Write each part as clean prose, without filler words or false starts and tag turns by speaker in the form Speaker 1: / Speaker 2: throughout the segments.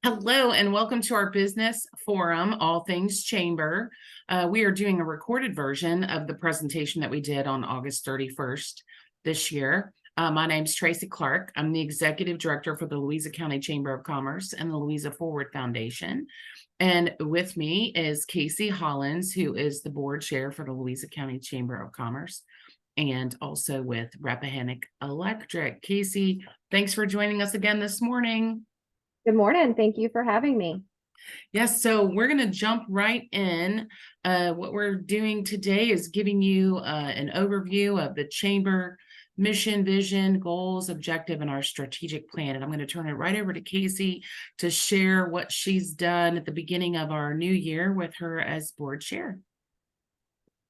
Speaker 1: Hello and welcome to our business forum, All Things Chamber. We are doing a recorded version of the presentation that we did on August 31st this year. My name is Tracy Clark. I'm the Executive Director for the Louisa County Chamber of Commerce and the Louisa Forward Foundation. And with me is Casey Hollins, who is the Board Chair for the Louisa County Chamber of Commerce, and also with Rappahannock Electric. Casey, thanks for joining us again this morning.
Speaker 2: Good morning. Thank you for having me.
Speaker 1: Yes, so we're going to jump right in. What we're doing today is giving you an overview of the chamber mission, vision, goals, objective, and our strategic plan. And I'm going to turn it right over to Casey to share what she's done at the beginning of our new year with her as board chair.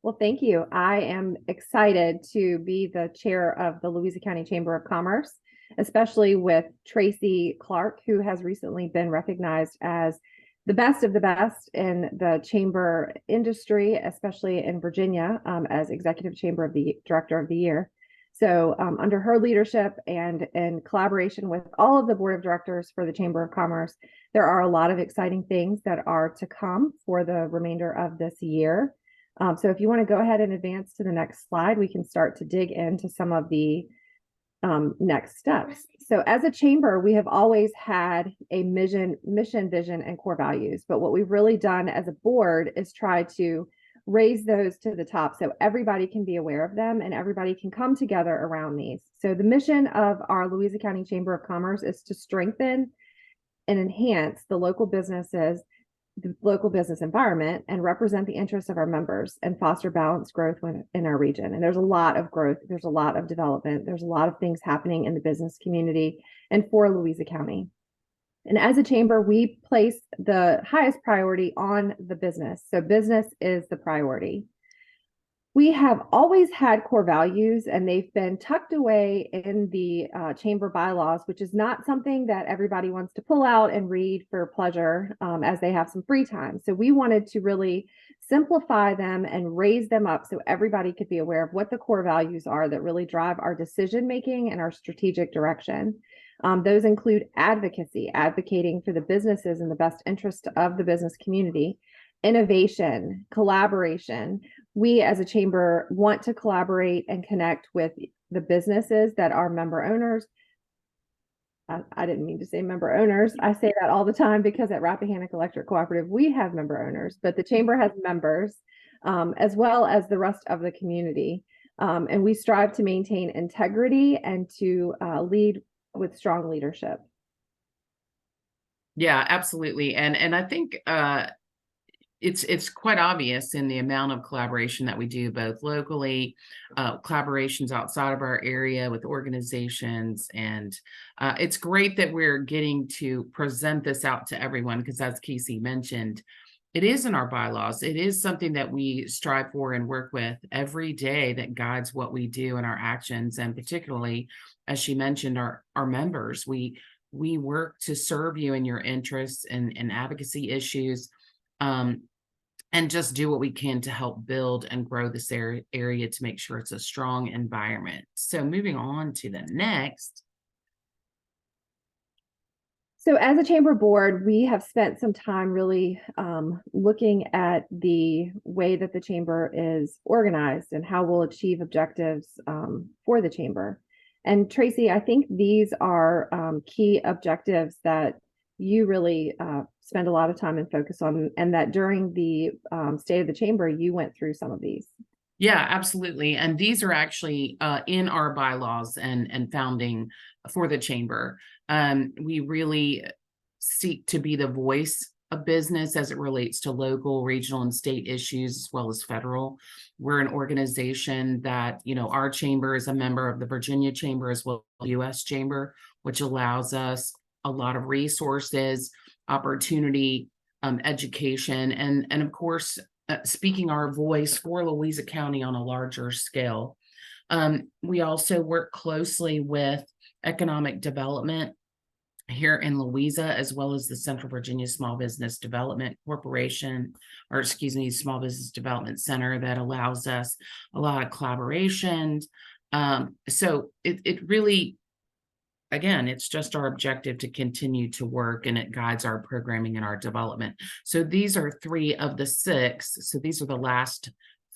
Speaker 2: Well, thank you. I am excited to be the chair of the Louisa County Chamber of Commerce, especially with Tracy Clark, who has recently been recognized as the best of the best in the chamber industry, especially in Virginia, as Executive Chamber of the Director of the Year. So under her leadership and in collaboration with all of the board of directors for the Chamber of Commerce, there are a lot of exciting things that are to come for the remainder of this year. So if you want to go ahead and advance to the next slide, we can start to dig into some of the next steps. So as a chamber, we have always had a mission, vision, and core values. But what we've really done as a board is try to raise those to the top so everybody can be aware of them and everybody can come together around these. So the mission of our Louisa County Chamber of Commerce is to strengthen and enhance the local business environment and represent the interests of our members and foster balanced growth in our region. And there's a lot of growth, there's a lot of development, there's a lot of things happening in the business community and for Louisa County. And as a chamber, we place the highest priority on the business. So business is the priority. We have always had core values, and they've been tucked away in the chamber bylaws, which is not something that everybody wants to pull out and read for pleasure as they have some free time. So we wanted to really simplify them and raise them up so everybody could be aware of what the core values are that really drive our decision making and our strategic direction. Those include advocacy, advocating for the businesses in the best interest of the business community, innovation, collaboration. We as a chamber want to collaborate and connect with the businesses that are member owners. I didn't mean to say member owners. I say that all the time because at Rappahannock Electric Cooperative, we have member owners, but the chamber has members as well as the rest of the community. And we strive to maintain integrity and to lead with strong leadership.
Speaker 1: Yeah, absolutely. And I think it's quite obvious in the amount of collaboration that we do, both locally, collaborations outside of our area with organizations. And it's great that we're getting to present this out to everyone because, as Casey mentioned, it is in our bylaws. It is something that we strive for and work with every day that guides what we do and our actions. And particularly, as she mentioned, our members, we work to serve you in your interests and advocacy issues. And just do what we can to help build and grow this area to make sure it's a strong environment. So moving on to the next.
Speaker 2: So as a chamber board, we have spent some time really looking at the way that the chamber is organized and how we'll achieve objectives for the chamber. And Tracy, I think these are key objectives that you really spend a lot of time and focus on, and that during the State of the Chamber, you went through some of these.
Speaker 1: Yeah, absolutely. And these are actually in our bylaws and founding for the chamber. We really seek to be the voice of business as it relates to local, regional, and state issues, as well as federal. We're an organization that, our chamber is a member of the Virginia Chamber as well as the U.S. Chamber, which allows us a lot of resources, opportunity, education, and of course, speaking our voice for Louisa County on a larger scale. We also work closely with economic development here in Louisa, as well as the Central Virginia Small Business Development Corporation, Small Business Development Center, that allows us a lot of collaboration. So it really again, it's just our objective to continue to work, and it guides our programming and our development. So these are 3 of the 6. So these are the last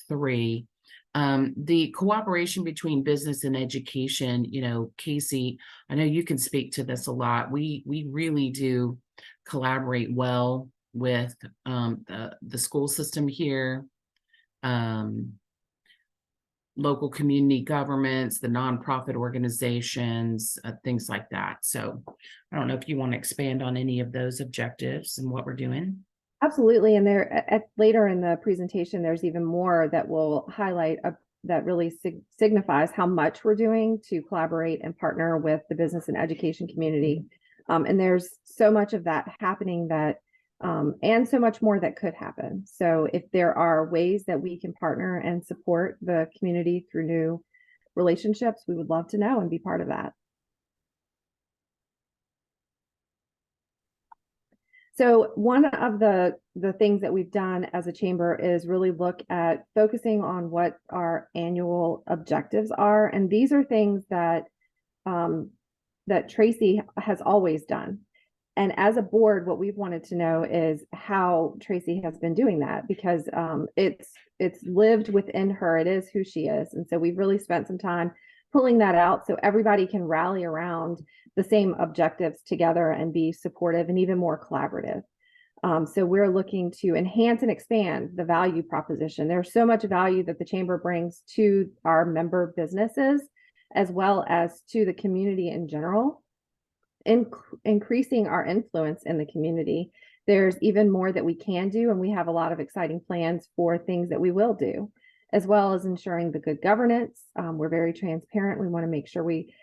Speaker 1: 3. The cooperation between business and education, Casey, I know you can speak to this a lot. We really do collaborate well with the school system here, local community governments, the nonprofit organizations, things like that. So I don't know if you want to expand on any of those objectives and what we're doing.
Speaker 2: Absolutely. And later in the presentation, there's even more that will highlight that really signifies how much we're doing to collaborate and partner with the business and education community. And there's so much of that happening and so much more that could happen. So if there are ways that we can partner and support the community through new relationships, we would love to know and be part of that. So one of the things that we've done as a chamber is really look at focusing on what our annual objectives are. And these are things that that Tracy has always done. And as a board, what we've wanted to know is how Tracy has been doing that, because it's lived within her. It is who she is. And so we've really spent some time pulling that out so everybody can rally around the same objectives together and be supportive and even more collaborative. So we're looking to enhance and expand the value proposition. There's so much value that the chamber brings to our member businesses, as well as to the community in general. Increasing our influence in the community. There's even more that we can do, and we have a lot of exciting plans for things that we will do, as well as ensuring the good governance. We're very transparent. We want to make sure we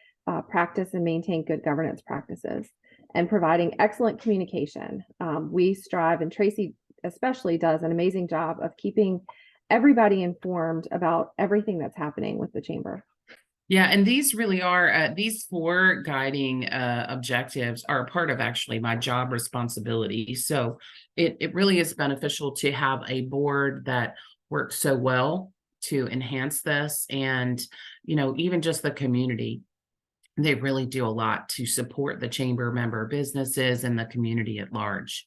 Speaker 2: practice and maintain good governance practices, and providing excellent communication. We strive, and Tracy especially does an amazing job of keeping everybody informed about everything that's happening with the chamber.
Speaker 1: Yeah, and these really are, these 4 guiding objectives are a part of actually my job responsibility. So it really is beneficial to have a board that works so well to enhance this. And, even just the community, they really do a lot to support the chamber member businesses and the community at large.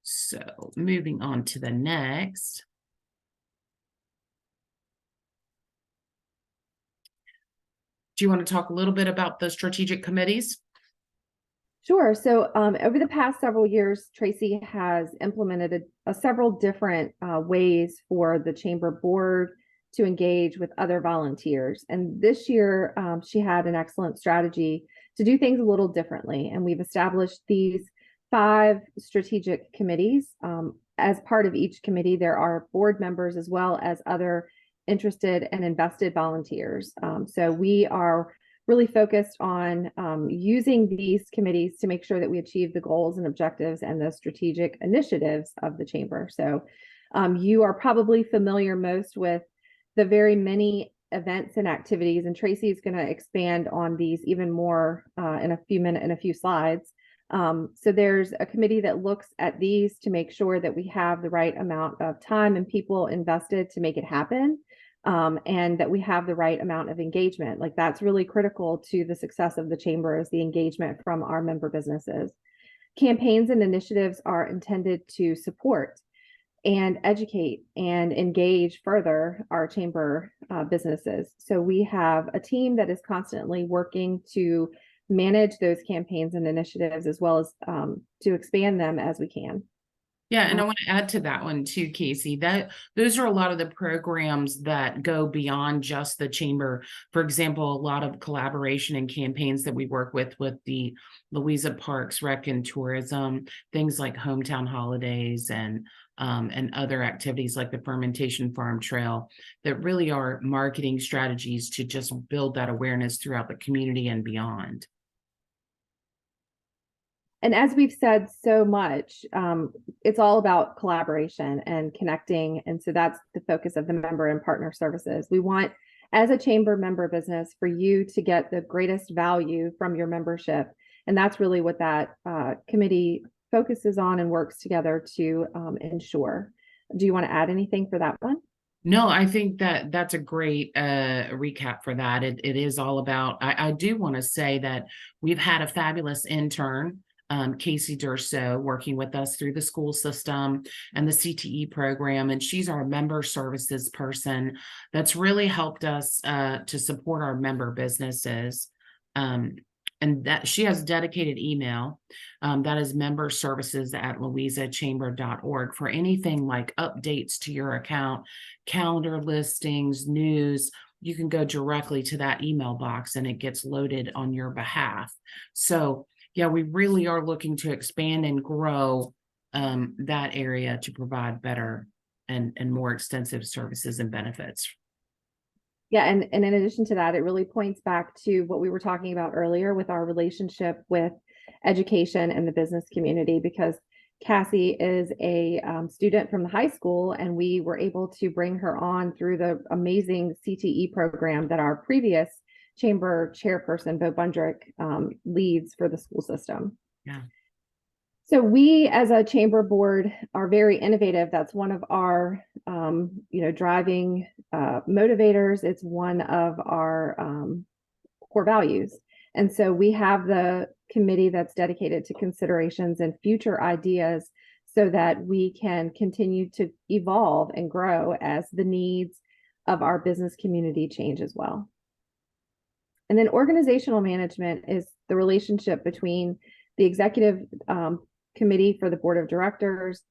Speaker 1: So moving on to the next. Do you want to talk a little bit about the strategic committees?
Speaker 2: Sure. So over the past several years, Tracy has implemented several different ways for the chamber board to engage with other volunteers. And this year, she had an excellent strategy to do things a little differently. And we've established these 5 strategic committees. As part of each committee, there are board members as well as other interested and invested volunteers. So we are really focused on using these committees to make sure that we achieve the goals and objectives and the strategic initiatives of the chamber. So you are probably familiar most with the very many events and activities, and Tracy is going to expand on these even more in a few slides. So there's a committee that looks at these to make sure that we have the right amount of time and people invested to make it happen. And that we have the right amount of engagement. Like, that's really critical to the success of the chamber, is the engagement from our member businesses. Campaigns and initiatives are intended to support and educate and engage further our chamber businesses. So we have a team that is constantly working to manage those campaigns and initiatives, as well as to expand them as we can.
Speaker 1: Yeah, and I want to add to that one too, Casey, that those are a lot of the programs that go beyond just the chamber. For example, a lot of collaboration and campaigns that we work with the Louisa Parks Rec and Tourism, things like hometown holidays and other activities like the Fermentation Farm Trail, that really are marketing strategies to just build that awareness throughout the community and beyond.
Speaker 2: And as we've said so much, it's all about collaboration and connecting. And so that's the focus of the member and partner services. We want, as a chamber member business, for you to get the greatest value from your membership. And that's really what that committee focuses on and works together to ensure. Do you want to add anything for that one?
Speaker 1: No, I think that that's a great recap for that. It is all about, I do want to say that we've had a fabulous intern, Casey Durso, working with us through the school system and the CTE program. And she's our member services person that's really helped us to support our member businesses. Um, and that she has dedicated email that is member services at louisachamber.org for anything like updates to your account, calendar listings, news. You can go directly to that email box and it gets loaded on your behalf. So yeah, we really are looking to expand and grow that area to provide better and more extensive services and benefits.
Speaker 2: Yeah, and in addition to that, it really points back to what we were talking about earlier with our relationship with education and the business community, because Cassie is a student from the high school, and we were able to bring her on through the amazing CTE program that our previous chamber chairperson, Bo Bundrick, leads for the school system.
Speaker 1: Yeah.
Speaker 2: So we, as a chamber board, are very innovative. That's one of our, driving motivators. It's one of our core values. And so we have the committee that's dedicated to considerations and future ideas so that we can continue to evolve and grow as the needs of our business community change as well. And then organizational management is the relationship between the executive committee for the board of directors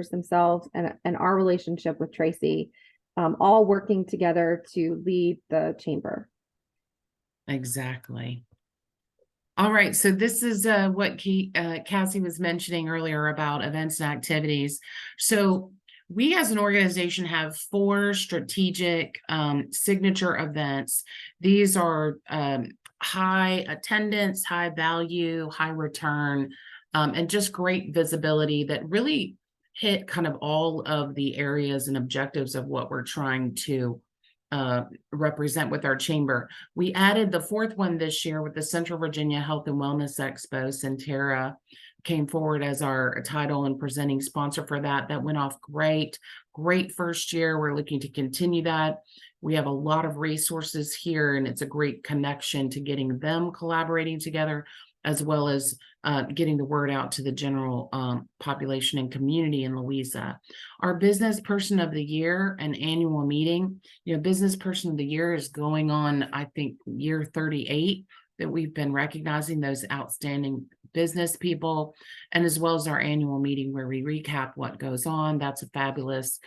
Speaker 2: themselves, and our relationship with Tracy, all working together to lead the chamber.
Speaker 1: Exactly. All right, so this is what Cassie was mentioning earlier about events and activities. So we as an organization have 4 strategic signature events. These are high attendance, high value, high return, and just great visibility that really hit kind of all of the areas and objectives of what we're trying to represent with our chamber. We added the 4th one this year with the Central Virginia Health and Wellness Expo. Centera came forward as our title and presenting sponsor for that. That went off great first year. We're looking to continue that. We have a lot of resources here, and it's a great connection to getting them collaborating together, as well as getting the word out to the general population and community in Louisa. Our Business Person of the Year and annual meeting, Business Person of the Year is going on, I think, year 38 that we've been recognizing those outstanding business people, and as well as our annual meeting where we recap what goes on. That's a fabulous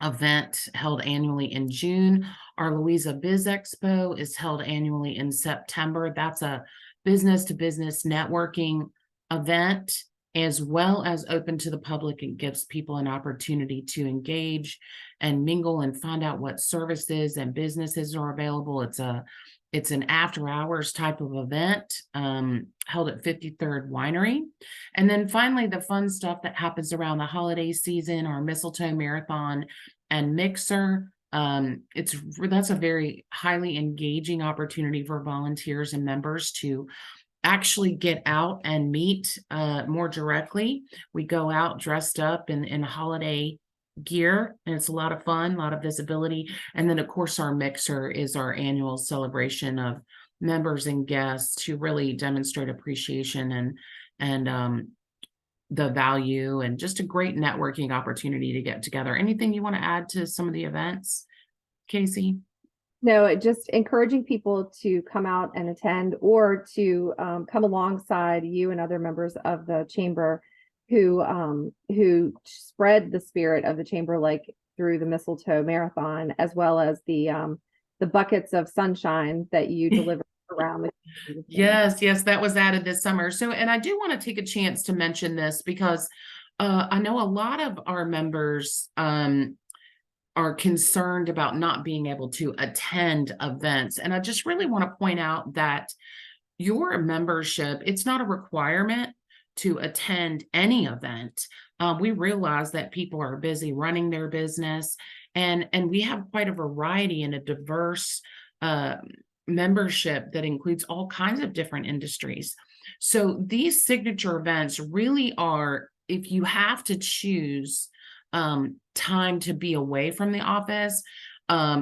Speaker 1: event held annually in June. Our Louisa Biz Expo is held annually in September. That's a business to business networking event, as well as open to the public. It gives people an opportunity to engage and mingle and find out what services and businesses are available. It's an after hours type of event held at 53rd Winery. And then finally, the fun stuff that happens around the holiday season, our Mistletoe Marathon and Mixer. That's a very highly engaging opportunity for volunteers and members to actually get out and meet more directly. We go out dressed up in holiday gear, and it's a lot of fun, a lot of visibility. And then of course our Mixer is our annual celebration of members and guests to really demonstrate appreciation and the value, and just a great networking opportunity to get together. Anything you want to add to some of the events, Casey?
Speaker 2: No, just encouraging people to come out and attend, or to come alongside you and other members of the chamber who spread the spirit of the chamber, like through the Mistletoe Marathon, as well as the buckets of sunshine that you deliver around the
Speaker 1: Yes, that was added this summer. So, and I do want to take a chance to mention this because I know a lot of our members are concerned about not being able to attend events. And I just really want to point out that your membership, it's not a requirement to attend any event. We realize that people are busy running their business, and we have quite a variety and a diverse membership that includes all kinds of different industries. So these signature events really are, if you have to choose time to be away from the office,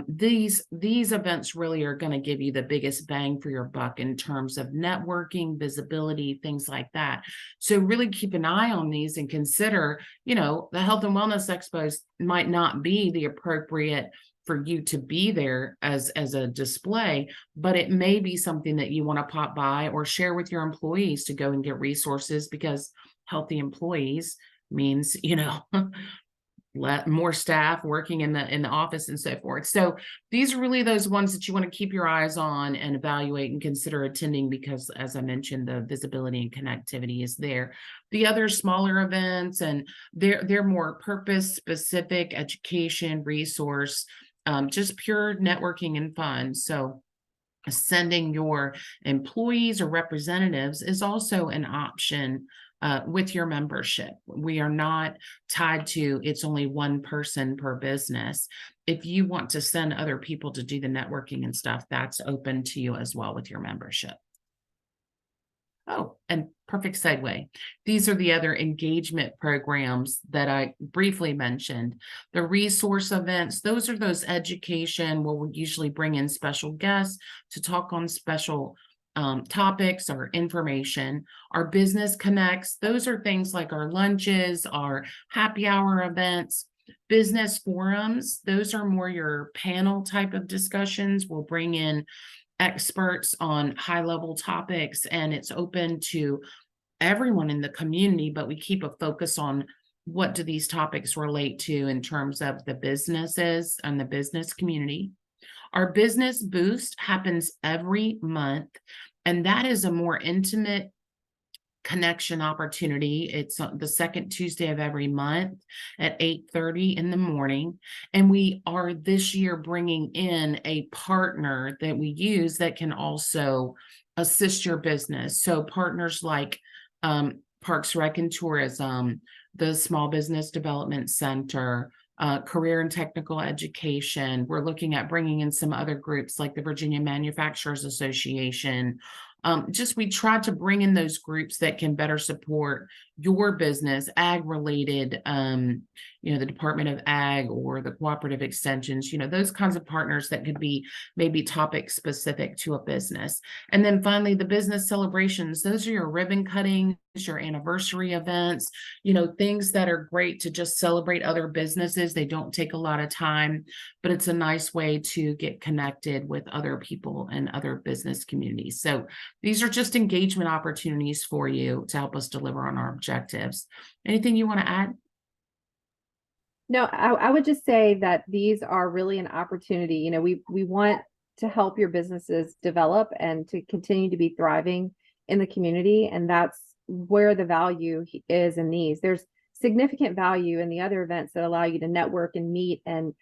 Speaker 1: these events really are going to give you the biggest bang for your buck in terms of networking, visibility, things like that. So really keep an eye on these and consider, the Health and Wellness Expos might not be the appropriate for you to be there as a display, but it may be something that you want to pop by or share with your employees to go and get resources, because healthy employees means, more staff working in the office and so forth. So these are really those ones that you want to keep your eyes on and evaluate and consider attending, because as I mentioned, the visibility and connectivity is there. The other smaller events, and they're more purpose specific, education, resource, just pure networking and fun. So sending your employees or representatives is also an option with your membership. We are not tied to it's only one person per business. If you want to send other people to do the networking and stuff, that's open to you as well with your membership. Oh, and perfect segue. These are the other engagement programs that I briefly mentioned. The resource events, those are those education where we usually bring in special guests to talk on special topics or information. Our business connects, those are things like our lunches, our happy hour events. Business forums, those are more your panel type of discussions. We'll bring in experts on high level topics, and it's open to everyone in the community, but we keep a focus on what do these topics relate to in terms of the businesses and the business community. Our business boost happens every month, and that is a more intimate connection opportunity. It's the second Tuesday of every month at 8:30 in the morning. And we are this year bringing in a partner that we use that can also assist your business. So partners like Parks, Rec, and Tourism, the Small Business Development Center, career and technical education. We're looking at bringing in some other groups like the Virginia Manufacturers Association. We try to bring in those groups that can better support your business, ag related, the Department of Ag or the cooperative extensions, those kinds of partners that could be maybe topic specific to a business. And then finally, the business celebrations, those are your ribbon cuttings, your anniversary events, things that are great to just celebrate other businesses. They don't take a lot of time, but it's a nice way to get connected with other people and other business communities. So these are just engagement opportunities for you to help us deliver on our objectives. Anything you want to add?
Speaker 2: No, I would just say that these are really an opportunity. We want to help your businesses develop and to continue to be thriving in the community. And that's where the value is in these. There's significant value in the other events that allow you to network and meet and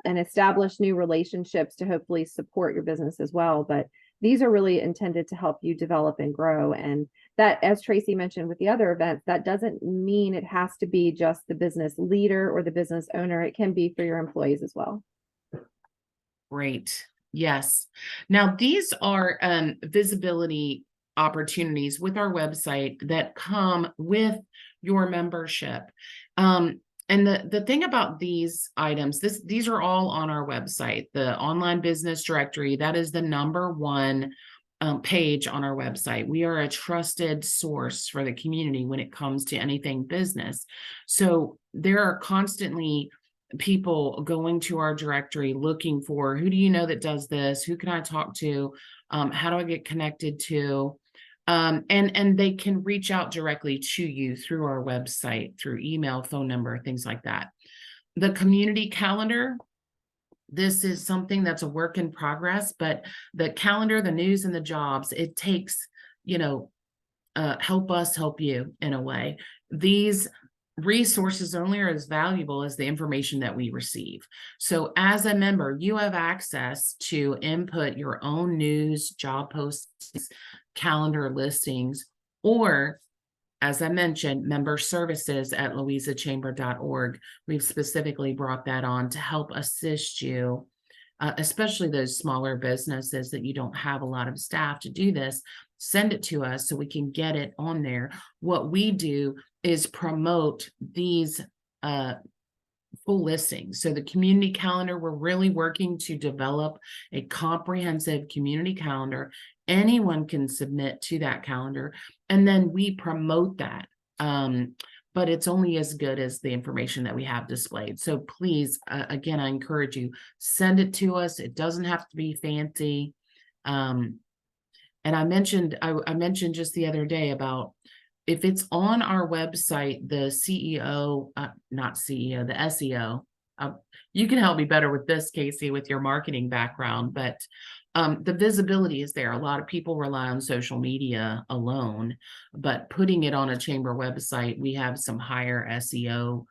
Speaker 2: establish new relationships to hopefully support your business as well. But these are really intended to help you develop and grow. And that, as Tracy mentioned with the other events, that doesn't mean it has to be just the business leader or the business owner. It can be for your employees as well.
Speaker 1: Great. Yes. Now, these are visibility opportunities with our website that come with your membership. And the thing about these items, these are all on our website. The online business directory, that is the #1 page on our website. We are a trusted source for the community when it comes to anything business. So there are constantly people going to our directory looking for, who do you know that does this? Who can I talk to? How do I get connected to? And they can reach out directly to you through our website, through email, phone number, things like that. The community calendar, this is something that's a work in progress, but the calendar, the news, and the jobs, it takes, help us help you in a way. These resources only are as valuable as the information that we receive. So as a member, you have access to input your own news, job postings, calendar listings, or as I mentioned, member services at louisachamber.org. We've specifically brought that on to help assist you, especially those smaller businesses that you don't have a lot of staff to do this. Send it to us so we can get it on there. What we do is promote these full listing. So the community calendar, we're really working to develop a comprehensive community calendar. Anyone can submit to that calendar, and then we promote that. But it's only as good as the information that we have displayed. So please, again, I encourage you, send it to us. It doesn't have to be fancy. And I mentioned just the other day about, if it's on our website, the CEO, not CEO, the SEO, you can help me better with this, Casey, with your marketing background, but the visibility is there. A lot of people rely on social media alone, but putting it on a chamber website, we have some higher SEO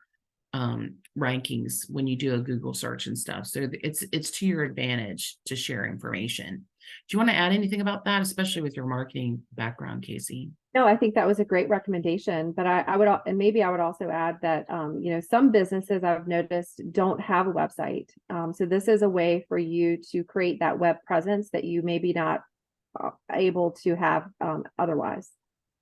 Speaker 1: rankings when you do a Google search and stuff. So it's to your advantage to share information. Do you want to add anything about that, especially with your marketing background, Casey?
Speaker 2: No, I think that was a great recommendation, but I would, and maybe I would also add that, some businesses I've noticed don't have a website. So this is a way for you to create that web presence that you maybe not able to have otherwise.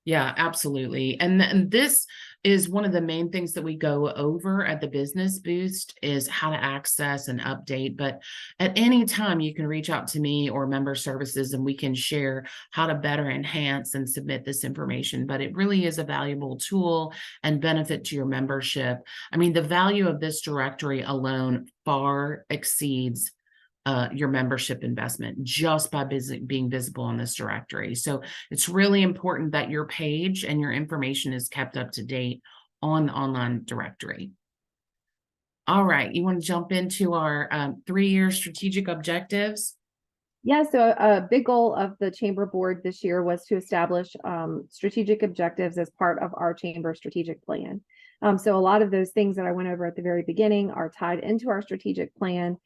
Speaker 1: Yeah, absolutely. And this is one of the main things that we go over at the Business Boost, is how to access and update. But at any time, you can reach out to me or member services, and we can share how to better enhance and submit this information. But it really is a valuable tool and benefit to your membership. I mean, the value of this directory alone far exceeds your membership investment just by being visible on this directory. So it's really important that your page and your information is kept up to date on the online directory. All right, you want to jump into our 3-year strategic objectives?
Speaker 2: Yeah, so a big goal of the chamber board this year was to establish strategic objectives as part of our chamber strategic plan. So a lot of those things that I went over at the very beginning are tied into our strategic plan.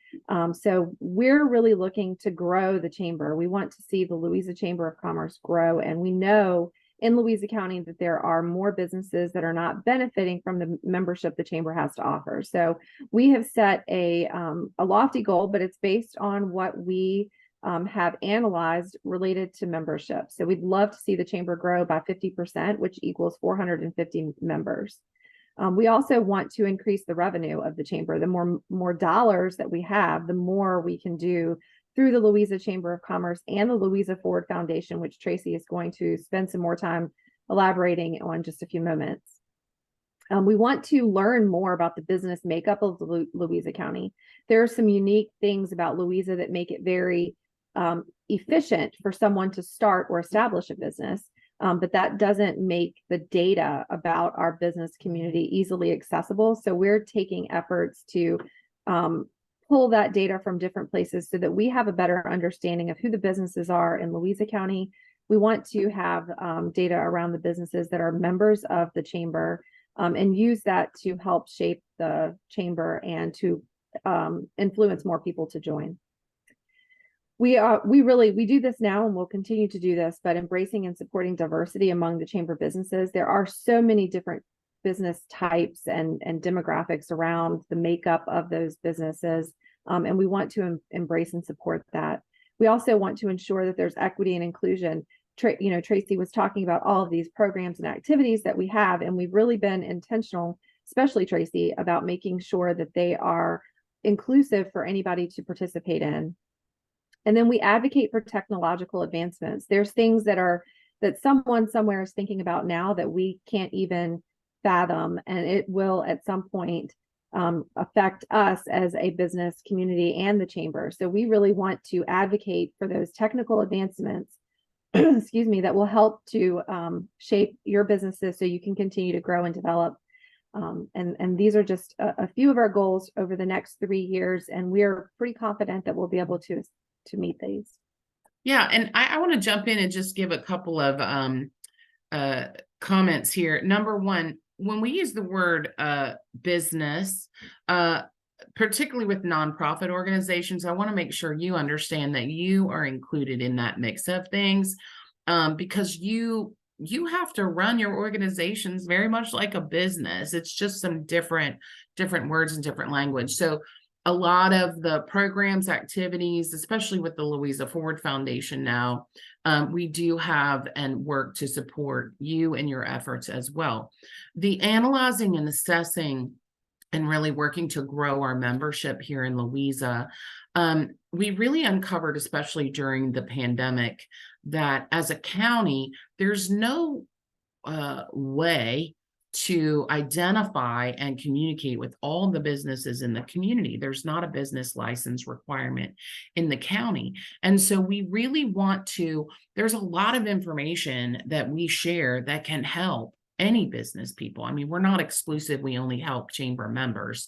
Speaker 2: So we're really looking to grow the chamber. We want to see the Louisa Chamber of Commerce grow, and we know in Louisa County that there are more businesses that are not benefiting from the membership the chamber has to offer. So we have set a lofty goal, but it's based on what we have analyzed related to membership. So we'd love to see the chamber grow by 50%, which equals 450 members. We also want to increase the revenue of the chamber. The more dollars that we have, the more we can do through the Louisa Chamber of Commerce and the Louisa Forward Foundation, which Tracy is going to spend some more time elaborating on just a few moments. We want to learn more about the business makeup of Louisa County. There are some unique things about Louisa that make it very efficient for someone to start or establish a business. But that doesn't make the data about our business community easily accessible. So we're taking efforts to pull that data from different places so that we have a better understanding of who the businesses are in Louisa County. We want to have data around the businesses that are members of the chamber, and use that to help shape the chamber and to influence more people to join. We do this now, and we'll continue to do this, but embracing and supporting diversity among the chamber businesses. There are so many different business types and demographics around the makeup of those businesses, and we want to embrace and support that. We also want to ensure that there's equity and inclusion. Tracy was talking about all of these programs and activities that we have, and we've really been intentional, especially Tracy, about making sure that they are inclusive for anybody to participate in. And then we advocate for technological advancements. There's things that someone somewhere is thinking about now that we can't even fathom, and it will at some point affect us as a business community and the chamber. So we really want to advocate for those technical advancements, excuse me, that will help to shape your businesses so you can continue to grow and develop. And these are just a few of our goals over the next 3 years, and we're pretty confident that we'll be able to meet these.
Speaker 1: Yeah, and I want to jump in and just give a couple of comments here. Number one, when we use the word business, particularly with nonprofit organizations, I want to make sure you understand that you are included in that mix of things, because you have to run your organizations very much like a business. It's just some different words and different language. So a lot of the programs, activities, especially with the Louisa Forward Foundation now, we do have and work to support you and your efforts as well. The analyzing and assessing and really working to grow our membership here in Louisa, we really uncovered, especially during the pandemic, that as a county, there's no way to identify and communicate with all the businesses in the community. There's not a business license requirement in the county. And so we really want to, there's a lot of information that we share that can help any business people. I mean, we're not exclusive. We only help chamber members.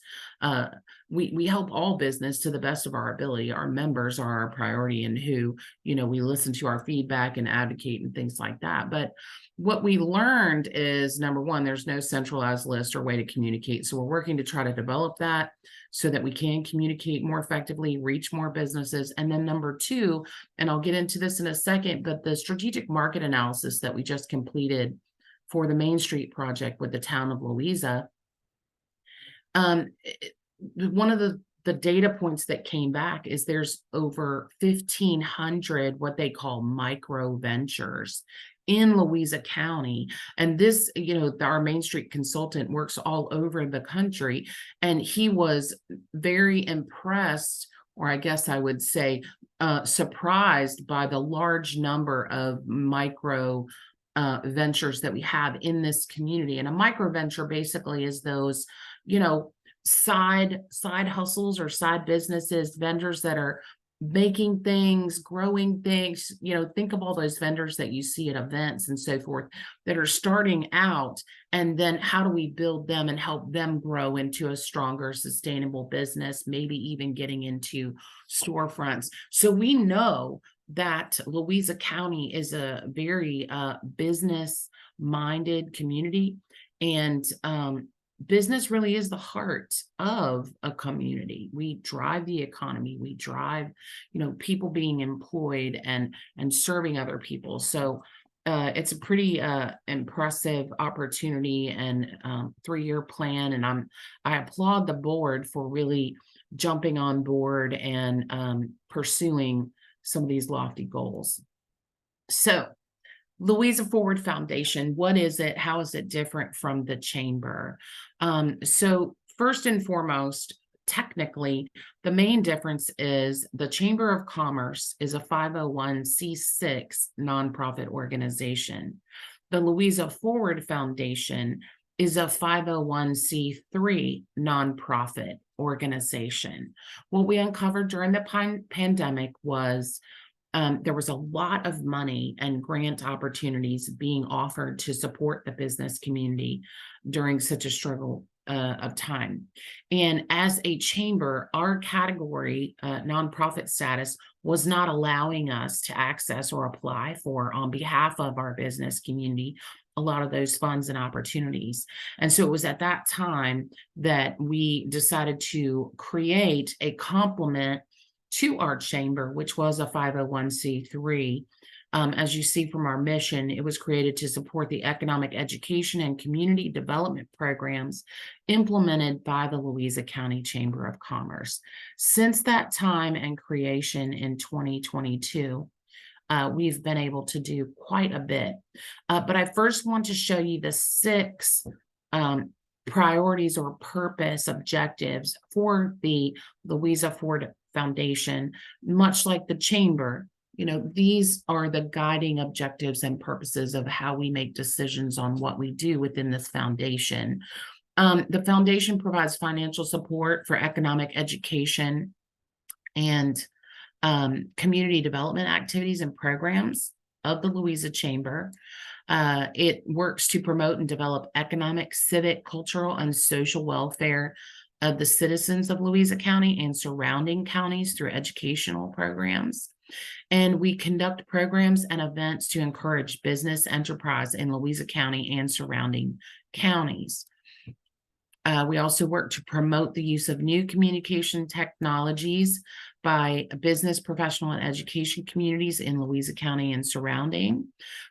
Speaker 1: We help all business to the best of our ability. Our members are our priority, and who, we listen to our feedback and advocate and things like that. But what we learned is, number one, there's no centralized list or way to communicate. So we're working to try to develop that so that we can communicate more effectively, reach more businesses. And then number two, and I'll get into this in a second, but the strategic market analysis that we just completed for the Main Street project with the town of Louisa, one of the data points that came back is there's over 1,500 what they call micro ventures in Louisa County. And this, our Main Street consultant works all over the country, and he was very impressed, or I guess I would say surprised by the large number of micro ventures that we have in this community. And a micro venture basically is those, side hustles or side businesses, vendors that are making things, growing things. Think of all those vendors that you see at events and so forth that are starting out, and then how do we build them and help them grow into a stronger, sustainable business, maybe even getting into storefronts. So we know that Louisa County is a very business-minded community, and business really is the heart of a community. We drive the economy. We drive, people being employed and serving other people. So it's a pretty impressive opportunity and 3-year plan. And I applaud the board for really jumping on board and pursuing some of these lofty goals. So Louisa Forward Foundation, what is it? How is it different from the chamber? So first and foremost, technically, the main difference is the Chamber of Commerce is a 501c6 nonprofit organization. The Louisa Forward Foundation is a 501c3 nonprofit organization. What we uncovered during the pandemic was there was a lot of money and grant opportunities being offered to support the business community during such a struggle of time. And as a chamber, our category, nonprofit status, was not allowing us to access or apply for, on behalf of our business community, a lot of those funds and opportunities. And so it was at that time that we decided to create a complement to our chamber, which was a 501c3. As you see from our mission, it was created to support the economic education and community development programs implemented by the Louisa County Chamber of Commerce. Since that time and creation in 2022, we've been able to do quite a bit. But I first want to show you the 6 priorities or purpose objectives for the Louisa Forward Foundation. Much like the chamber, these are the guiding objectives and purposes of how we make decisions on what we do within this foundation. The foundation provides financial support for economic education and community development activities and programs of the Louisa Chamber. It works to promote and develop economic, civic, cultural, and social welfare of the citizens of Louisa County and surrounding counties through educational programs. And we conduct programs and events to encourage business enterprise in Louisa County and surrounding counties. We also work to promote the use of new communication technologies by business, professional, and education communities in Louisa County and surrounding.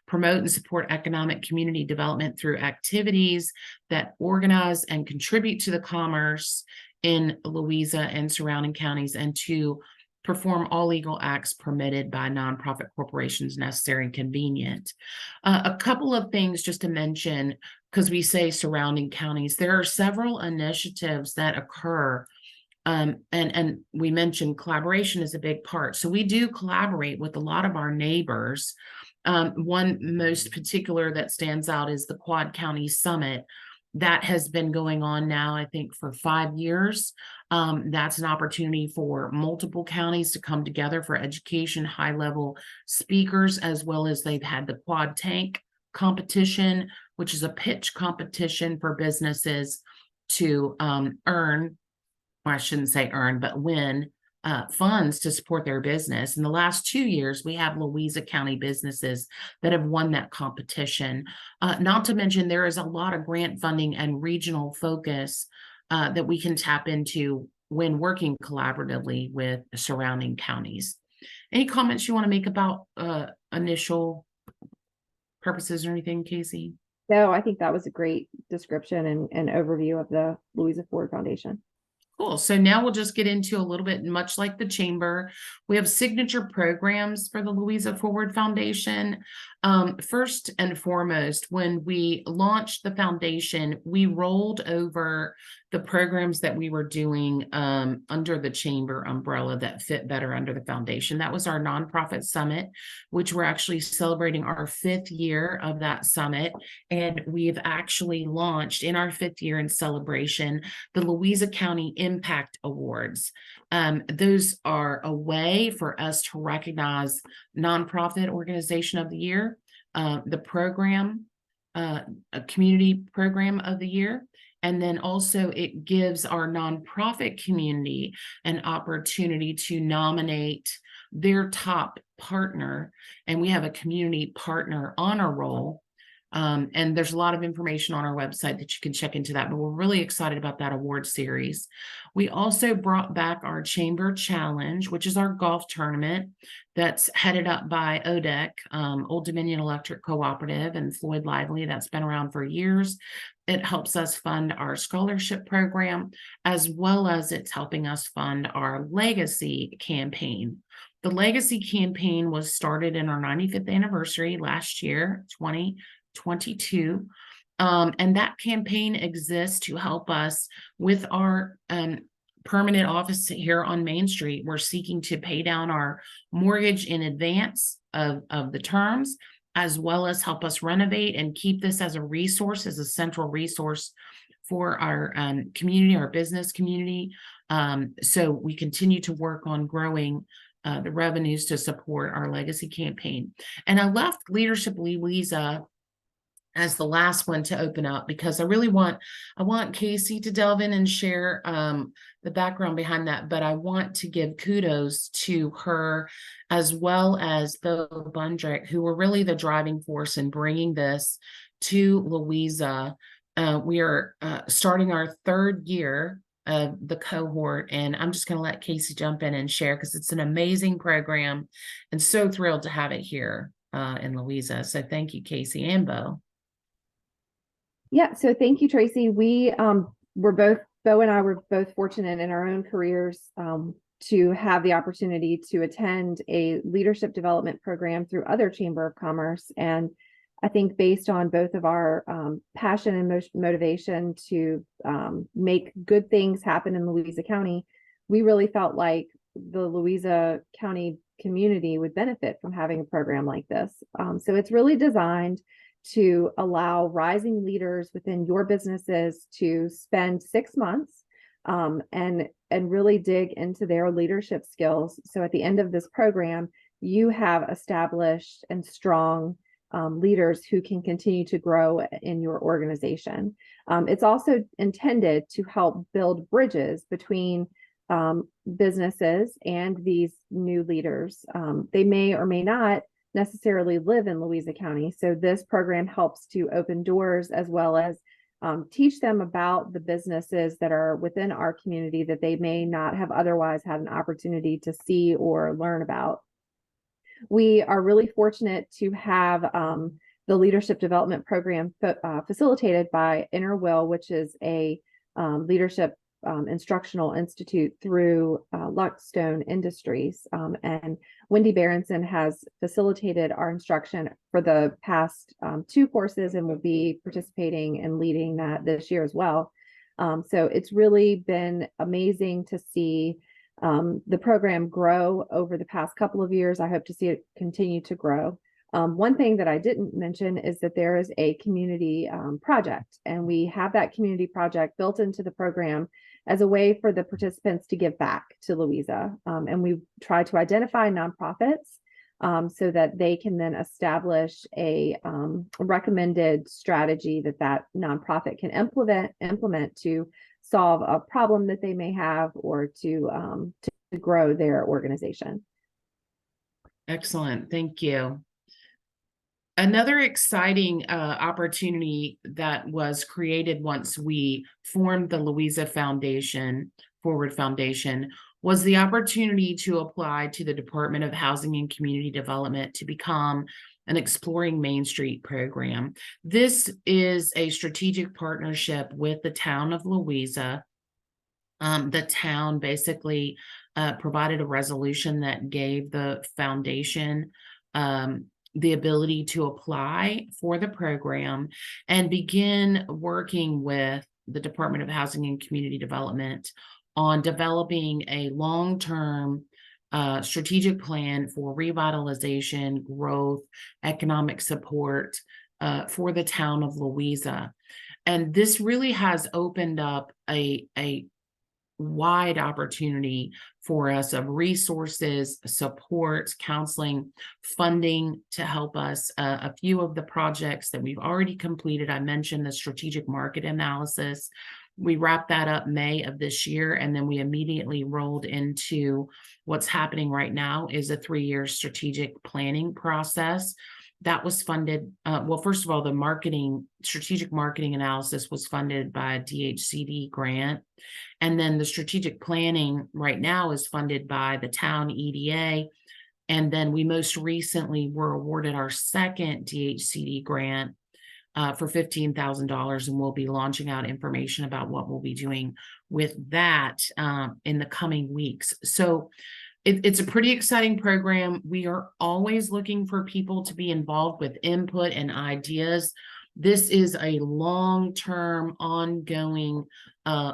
Speaker 1: Promote and support economic community development through activities that organize and contribute to the commerce in Louisa and surrounding counties, and to perform all legal acts permitted by nonprofit corporations necessary and convenient. A couple of things just to mention, because we say surrounding counties, there are several initiatives that occur. And we mentioned collaboration is a big part. So we do collaborate with a lot of our neighbors. One most particular that stands out is the Quad County Summit. That has been going on now, I think, for 5 years. That's an opportunity for multiple counties to come together for education, high-level speakers, as well as they've had the Quad Tank competition, which is a pitch competition for businesses to earn, or I shouldn't say earn, but win funds to support their business. In the last 2 years, we have Louisa County businesses that have won that competition. Not to mention, there is a lot of grant funding and regional focus that we can tap into when working collaboratively with surrounding counties. Any comments you want to make about initial purposes or anything, Casey?
Speaker 2: No, I think that was a great description and overview of the Louisa Forward Foundation.
Speaker 1: Cool. So now we'll just get into a little bit, much like the chamber. We have signature programs for the Louisa Forward Foundation. First and foremost, when we launched the foundation, we rolled over the programs that we were doing under the chamber umbrella that fit better under the foundation. That was our nonprofit summit, which we're actually celebrating our 5th year of that summit. And we've actually launched in our 5th year in celebration, the Louisa County Impact Awards. Those are a way for us to recognize nonprofit organization of the year, the program, a community program of the year. And then also it gives our nonprofit community an opportunity to nominate their top partner. And we have a community partner honor roll. And there's a lot of information on our website that you can check into that, but we're really excited about that award series. We also brought back our Chamber Challenge, which is our golf tournament that's headed up by ODEC, Old Dominion Electric Cooperative, and Floyd Lively. That's been around for years. It helps us fund our scholarship program, as well as it's helping us fund our legacy campaign. The legacy campaign was started in our 95th anniversary last year, 2022. And that campaign exists to help us with our permanent office here on Main Street. We're seeking to pay down our mortgage in advance of the terms, as well as help us renovate and keep this as a resource, as a central resource for our community, our business community. So we continue to work on growing the revenues to support our legacy campaign. And I left Leadership Louisa as the last one to open up because I want Casey to delve in and share the background behind that, but I want to give kudos to her as well as Bill Bundrick, who were really the driving force in bringing this to Louisa. We are starting our 3rd year of the cohort, and I'm just going to let Casey jump in and share because it's an amazing program and so thrilled to have it here in Louisa. So thank you, Casey and Bo.
Speaker 2: Yeah, so thank you, Tracy. Bo and I were both fortunate in our own careers to have the opportunity to attend a leadership development program through other Chamber of Commerce. And I think based on both of our passion and motivation to make good things happen in Louisa County, we really felt like the Louisa County community would benefit from having a program like this. So it's really designed to allow rising leaders within your businesses to spend 6 months and really dig into their leadership skills. So at the end of this program, you have established and strong leaders who can continue to grow in your organization. It's also intended to help build bridges between businesses and these new leaders. They may or may not necessarily live in Louisa County. So this program helps to open doors as well as teach them about the businesses that are within our community that they may not have otherwise had an opportunity to see or learn about. We are really fortunate to have the leadership development program facilitated by Inner Will, which is a leadership instructional institute through Luckstone Industries. And Wendy Berenson has facilitated our instruction for the past 2 courses and will be participating and leading that this year as well. So it's really been amazing to see the program grow over the past couple of years. I hope to see it continue to grow. One thing that I didn't mention is that there is a community project, and we have that community project built into the program as a way for the participants to give back to Louisa. And we try to identify nonprofits so that they can then establish a recommended strategy that nonprofit can implement to solve a problem that they may have, or to grow their organization.
Speaker 1: Excellent. Thank you. Another exciting opportunity that was created once we formed the Louisa Forward Foundation was the opportunity to apply to the Department of Housing and Community Development to become an Exploring Main Street program. This is a strategic partnership with the town of Louisa. The town basically provided a resolution that gave the foundation the ability to apply for the program and begin working with the Department of Housing and Community Development on developing a long-term strategic plan for revitalization, growth, economic support for the town of Louisa. And this really has opened up a wide opportunity for us of resources, support, counseling, funding to help us. A few of the projects that we've already completed, I mentioned the strategic market analysis. We wrapped that up May of this year, and then we immediately rolled into what's happening right now is a 3-year strategic planning process. That was funded, well, first of all, the strategic marketing analysis was funded by a DHCD grant. And then the strategic planning right now is funded by the town EDA. And then we most recently were awarded our second DHCD grant for $15,000, and we'll be launching out information about what we'll be doing with that in the coming weeks. So it's a pretty exciting program. We are always looking for people to be involved with input and ideas. This is a long-term, ongoing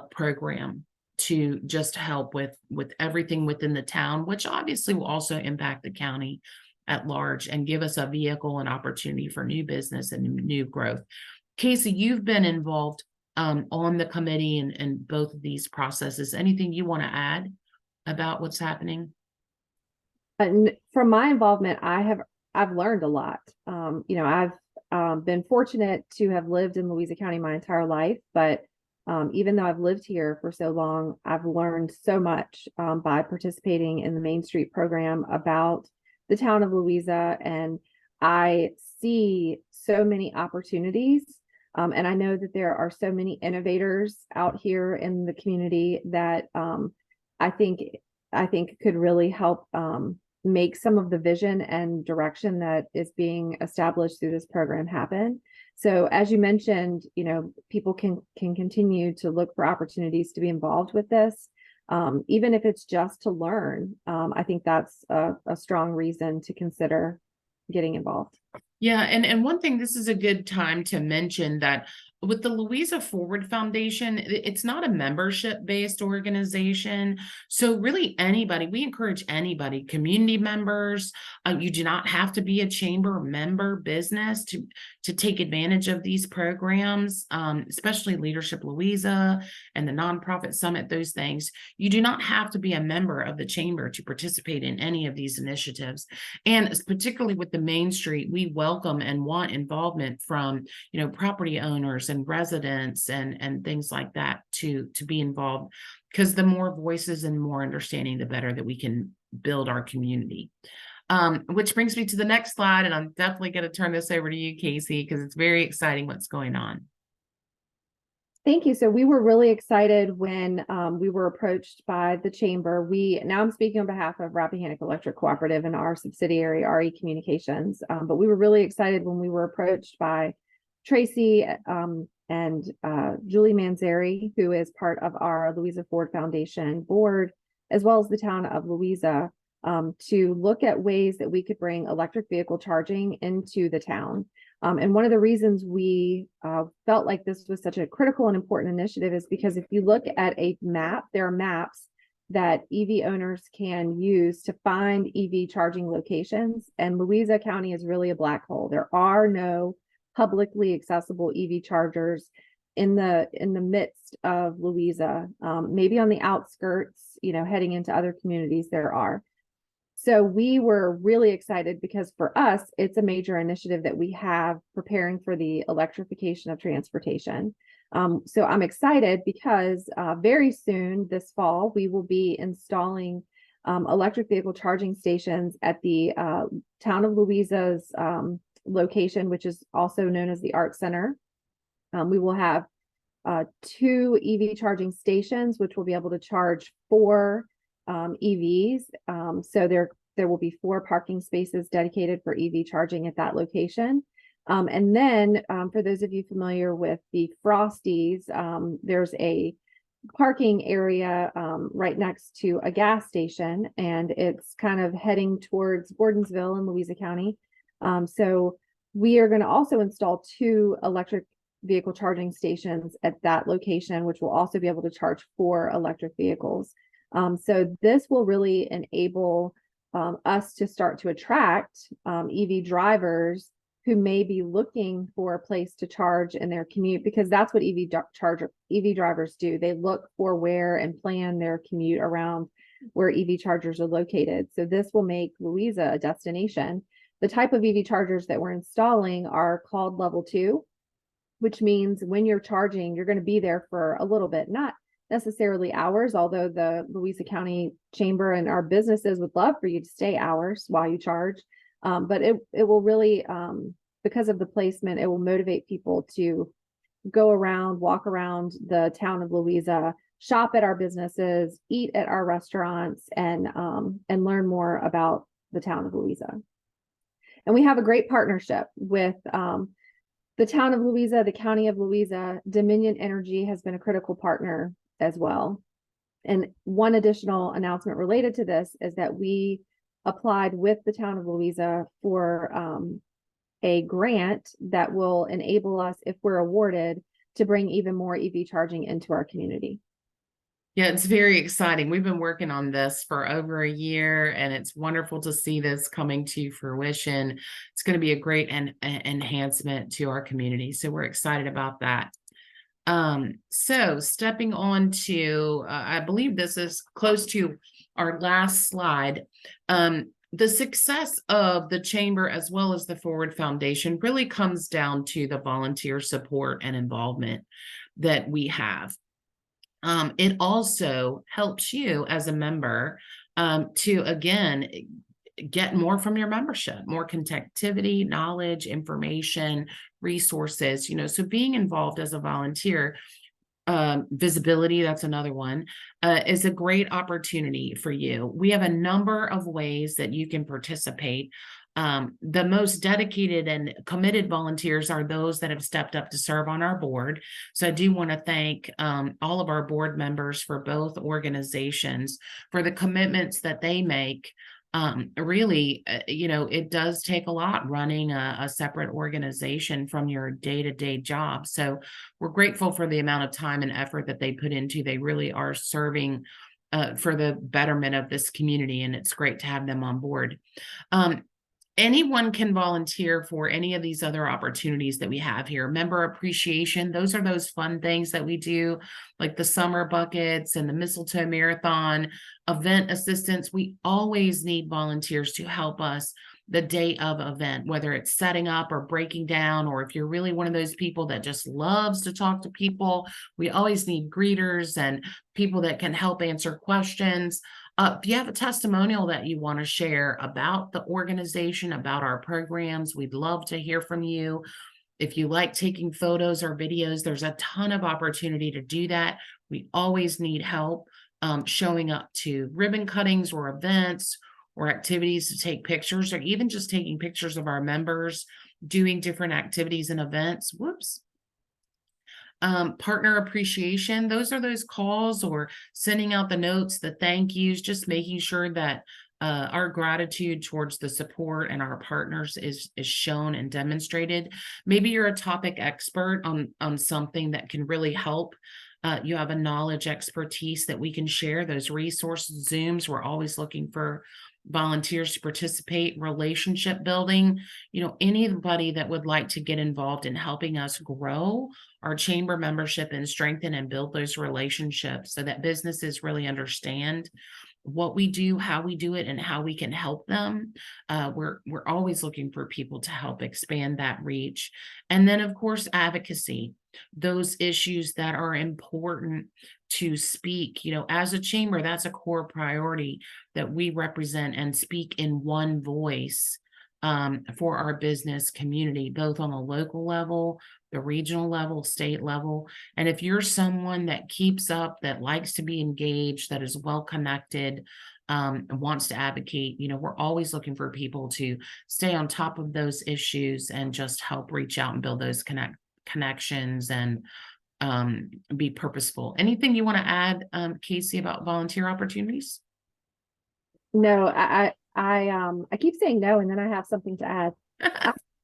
Speaker 1: program to just help with everything within the town, which obviously will also impact the county at large and give us a vehicle and opportunity for new business and new growth. Casey, you've been involved on the committee and both of these processes. Anything you want to add about what's happening?
Speaker 2: And from my involvement, I've learned a lot. I've been fortunate to have lived in Louisa County my entire life, but even though I've lived here for so long, I've learned so much by participating in the Main Street program about the town of Louisa, and I see so many opportunities. And I know that there are so many innovators out here in the community that I think could really help make some of the vision and direction that is being established through this program happen. So as you mentioned, people can continue to look for opportunities to be involved with this, even if it's just to learn. I think that's a strong reason to consider getting involved.
Speaker 1: Yeah, and one thing, this is a good time to mention that with the Louisa Forward Foundation, it's not a membership-based organization. So really anybody, we encourage anybody, community members, you do not have to be a chamber member business to take advantage of these programs, especially Leadership Louisa and the Nonprofit Summit, those things. You do not have to be a member of the chamber to participate in any of these initiatives. And particularly with the Main Street, we welcome and want involvement from, property owners and residents and things like that to be involved, because the more voices and more understanding, the better that we can build our community. Which brings me to the next slide, and I'm definitely going to turn this over to you, Casey, because it's very exciting what's going on.
Speaker 2: Thank you. So we were really excited when we were approached by the chamber. Now I'm speaking on behalf of Rappahannock Electric Cooperative and our subsidiary, RE Communications. But we were really excited when we were approached by Tracy and Julie Manzari, who is part of our Louisa Forward Foundation board, as well as the town of Louisa, to look at ways that we could bring electric vehicle charging into the town. And one of the reasons we felt like this was such a critical and important initiative is because if you look at a map, there are maps that EV owners can use to find EV charging locations. And Louisa County is really a black hole. There are no publicly accessible EV chargers in the midst of Louisa. Maybe on the outskirts, heading into other communities, there are. So we were really excited because for us, it's a major initiative that we have preparing for the electrification of transportation. So I'm excited because very soon this fall, we will be installing electric vehicle charging stations at the town of Louisa's location, which is also known as the Art Center. We will have 2 EV charging stations, which will be able to charge 4 EVs. So there will be 4 parking spaces dedicated for EV charging at that location. And then for those of you familiar with the Frosties, there's a parking area right next to a gas station, and it's kind of heading towards Gordonsville in Louisa County. So we are going to also install 2 electric vehicle charging stations at that location, which will also be able to charge 4 electric vehicles. So this will really enable us to start to attract EV drivers who may be looking for a place to charge in their commute, because that's what EV drivers do. They look for where and plan their commute around where EV chargers are located. So this will make Louisa a destination. The type of EV chargers that we're installing are called level 2, which means when you're charging, you're going to be there for a little bit, not necessarily hours, although the Louisa County Chamber and our businesses would love for you to stay hours while you charge. But it will really, because of the placement, it will motivate people to go around, walk around the town of Louisa, shop at our businesses, eat at our restaurants, and learn more about the town of Louisa. And we have a great partnership with the town of Louisa, the county of Louisa. Dominion Energy has been a critical partner as well. And one additional announcement related to this is that we applied with the town of Louisa for a grant that will enable us, if we're awarded, to bring even more EV charging into our community.
Speaker 1: Yeah, it's very exciting. We've been working on this for over a year, and it's wonderful to see this coming to fruition. It's going to be a great enhancement to our community. So we're excited about that. So stepping on to, I believe this is close to our last slide. The success of the Chamber as well as the Forward Foundation really comes down to the volunteer support and involvement that we have. It also helps you as a member to, again, get more from your membership, more connectivity, knowledge, information, resources, so being involved as a volunteer, visibility, that's another one, is a great opportunity for you. We have a number of ways that you can participate. The most dedicated and committed volunteers are those that have stepped up to serve on our board. So I do want to thank all of our board members for both organizations for the commitments that they make. Really, it does take a lot running a separate organization from your day-to-day job. So we're grateful for the amount of time and effort that they put into. They really are serving for the betterment of this community, and it's great to have them on board. Anyone can volunteer for any of these other opportunities that we have here. Member appreciation, those are those fun things that we do, like the summer buckets and the mistletoe marathon, event assistance. We always need volunteers to help us the day of event, whether it's setting up or breaking down, or if you're really one of those people that just loves to talk to people, we always need greeters and people that can help answer questions. If you have a testimonial that you want to share about the organization, about our programs, we'd love to hear from you. If you like taking photos or videos, there's a ton of opportunity to do that. We always need help showing up to ribbon cuttings or events or activities to take pictures, or even just taking pictures of our members doing different activities and events. Whoops. Partner appreciation, those are those calls or sending out the notes, the thank yous, just making sure that our gratitude towards the support and our partners is shown and demonstrated. Maybe you're a topic expert on something that can really help. You have a knowledge expertise that we can share, those resources, Zooms. We're always looking for volunteers to participate, relationship building, anybody that would like to get involved in helping us grow our chamber membership and strengthen and build those relationships so that businesses really understand what we do, how we do it, and how we can help them. We're always looking for people to help expand that reach. And then, of course, advocacy, those issues that are important to speak. As a chamber, that's a core priority that we represent and speak in one voice for our business community, both on a local level, the regional level, state level. And if you're someone that keeps up, that likes to be engaged, that is well connected, and wants to advocate, we're always looking for people to stay on top of those issues and just help reach out and build those connections and be purposeful. Anything you want to add, Casey, about volunteer opportunities?
Speaker 2: No, I keep saying no, and then I have something to add.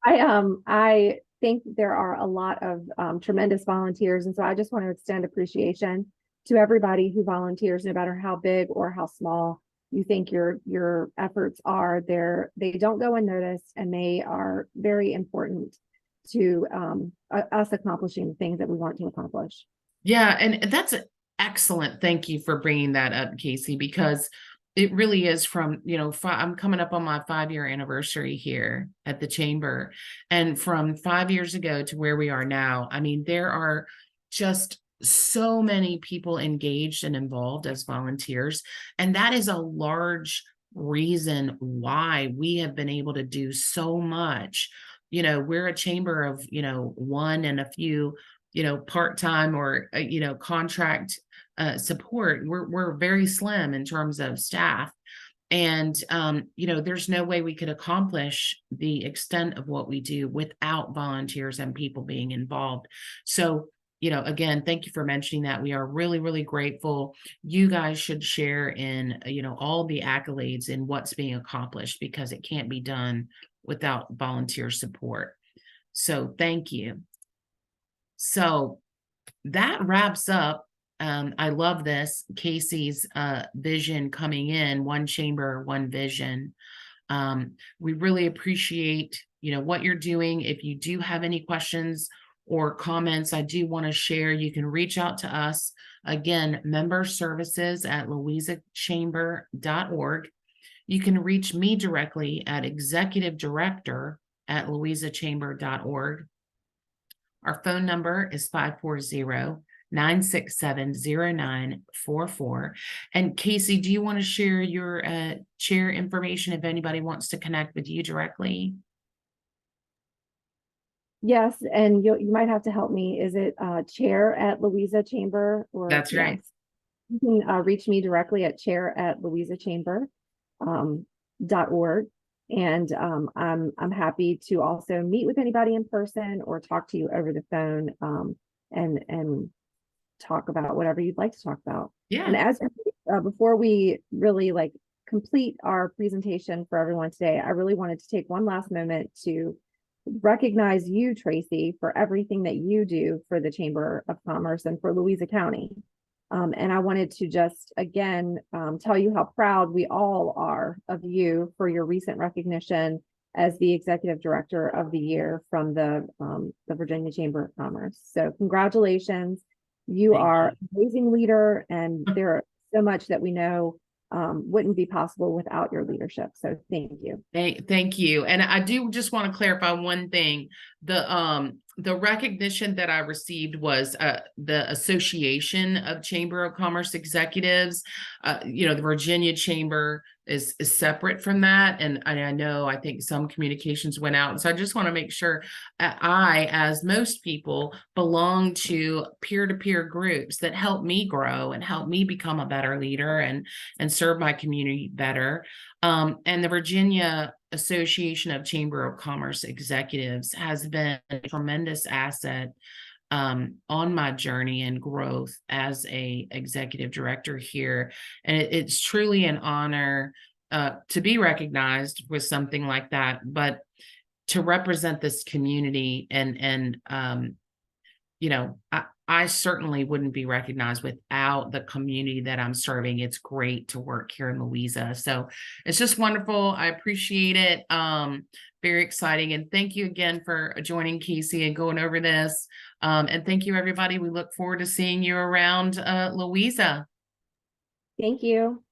Speaker 2: I think there are a lot of tremendous volunteers, and so I just want to extend appreciation to everybody who volunteers, no matter how big or how small you think your efforts are. They don't go unnoticed, and they are very important to us accomplishing the things that we want to accomplish.
Speaker 1: Yeah, and that's excellent. Thank you for bringing that up, Casey, because it really is from, I'm coming up on my 5-year anniversary here at the chamber. And from 5 years ago to where we are now, I mean, there are just so many people engaged and involved as volunteers. And that is a large reason why we have been able to do so much. We're a chamber of, one and a few, part-time or, contract support. We're very slim in terms of staff. And, there's no way we could accomplish the extent of what we do without volunteers and people being involved. So, again, thank you for mentioning that. We are really, really grateful. You guys should share in, all the accolades in what's being accomplished, because it can't be done without volunteer support. So thank you. So that wraps up. I love this, Casey's vision coming in, one chamber, one vision. We really appreciate, what you're doing. If you do have any questions or comments, I do want to share, you can reach out to us. Again, member services at louisachamber.org. You can reach me directly at executive director at louisachamber.org. Our phone number is 540-967-0944. And Casey, do you want to share your chair information if anybody wants to connect with you directly?
Speaker 2: Yes, and you might have to help me. Is it chair at Louisa Chamber? Or
Speaker 1: That's right.
Speaker 2: Yes. You can reach me directly at chair@louisachamber.org. And I'm happy to also meet with anybody in person or talk to you over the phone and talk about whatever you'd like to talk about.
Speaker 1: Yeah.
Speaker 2: And as before we really complete our presentation for everyone today, I really wanted to take one last moment to recognize you, Tracy, for everything that you do for the Chamber of Commerce and for Louisa County. And I wanted to just again tell you how proud we all are of you for your recent recognition as the Executive Director of the Year from the Virginia Chamber of Commerce. So congratulations. You are an amazing leader, and there are so much that we know wouldn't be possible without your leadership. So thank you.
Speaker 1: Thank you. And I do just want to clarify one thing. The recognition that I received was the Association of Chamber of Commerce Executives. The Virginia Chamber is separate from that. And I think some communications went out. So I just want to make sure I, as most people, belong to peer-to-peer groups that help me grow and help me become a better leader and serve my community better. And the Virginia Association of Chamber of Commerce Executives has been a tremendous asset on my journey and growth as a executive director here. And it's truly an honor to be recognized with something like that, but to represent this community and you know, I certainly wouldn't be recognized without the community that I'm serving. It's great to work here in Louisa. So it's just wonderful. I appreciate it. Very exciting. And thank you again for joining Casey and going over this. And thank you, everybody. We look forward to seeing you around Louisa.
Speaker 2: Thank you.